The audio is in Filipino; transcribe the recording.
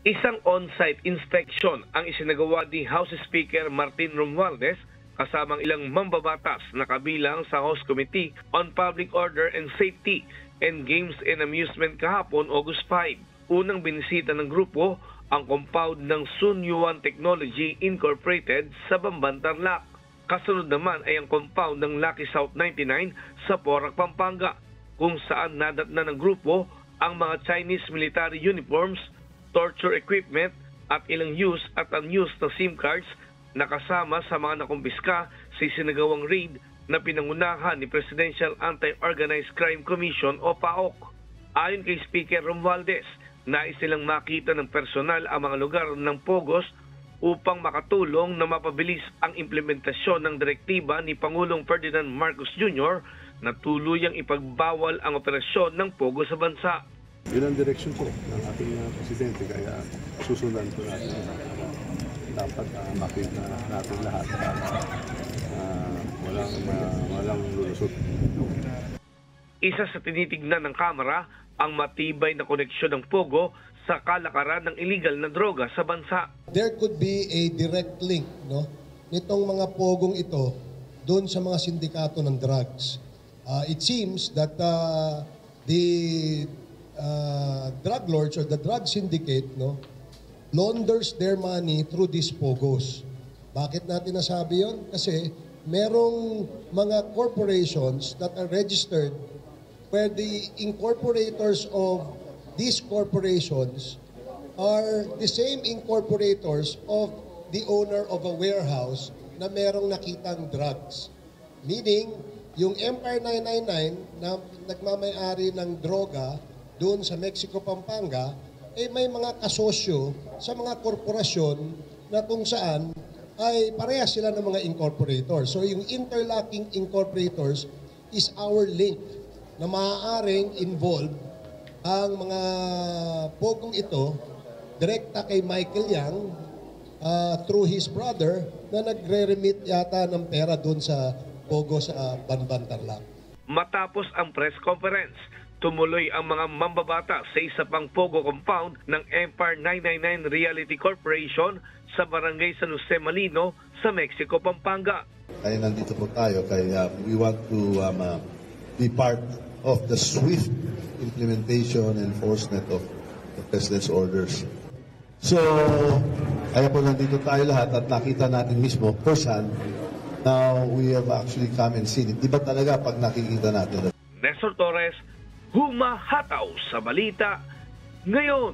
Isang on-site inspection ang isinagawa ni House Speaker Martin Romualdez kasamang ilang mambabatas na kabilang sa House Committee on Public Order and Safety and Games and Amusement kahapon August 5. Unang binisita ng grupo ang compound ng Sunyuan Technology Incorporated sa Bamban, Tarlac. Kasunod naman ay ang compound ng Lucky South 99 sa Porac, Pampanga, kung saan nadatnan ng grupo ang mga Chinese military uniforms, torture equipment at ilang used at unused na SIM cards na kasama sa mga nakumpiska sa isinagawang raid na pinangunahan ni Presidential Anti-Organized Crime Commission o PAOK. Ayon kay Speaker Romualdez, nais silang makita ng personal ang mga lugar ng Pogos upang makatulong na mapabilis ang implementasyon ng direktiba ni Pangulong Ferdinand Marcos Jr. na tuluyang ipagbawal ang operasyon ng Pogo sa bansa. Yun ang direksyon po ng ating presidente, kaya susundan po natin. Dapat makita natin lahat para walang lulusot. Isa sa tinitignan ng Kamara ang matibay na koneksyon ng Pogo sa kalakaran ng illegal na droga sa bansa. There could be a direct link, no, nitong mga pogong ito doon sa mga sindikato ng drugs. It seems that the drug lords or the drug syndicate, no, launders their money through these pogos. Bakit natin nasabi yon? Kasi merong mga corporations that are registered where the incorporators of these corporations are the same incorporators of the owner of a warehouse na merong nakitang drugs. Meaning, yung Empire 999 na nagmamay-ari ng droga doon sa Mexico, Pampanga, may mga kasosyo sa mga korporasyon na kung saan ay parehas sila ng mga incorporators. So yung interlocking incorporators is our link na maaaring involve ang mga pogong ito direkta kay Michael Yang through his brother na nagre-remit yata ng pera doon sa pogo sa Bamban, Tarlac. Matapos ang press conference, tumuloy ang mga mambabata sa isa pang Pogo compound ng Empire 999 Realty Corporation sa Barangay San Jose Malino sa Mexico, Pampanga. Kaya nandito po tayo kaya we want to be part of the swift implementation and enforcement of the President's orders. So, kaya po nandito tayo lahat at nakita natin mismo firsthand. Now, we have actually come and seen it. Di ba talaga pag nakikita natin? Nestor Torres, humahataw sa balita ngayon.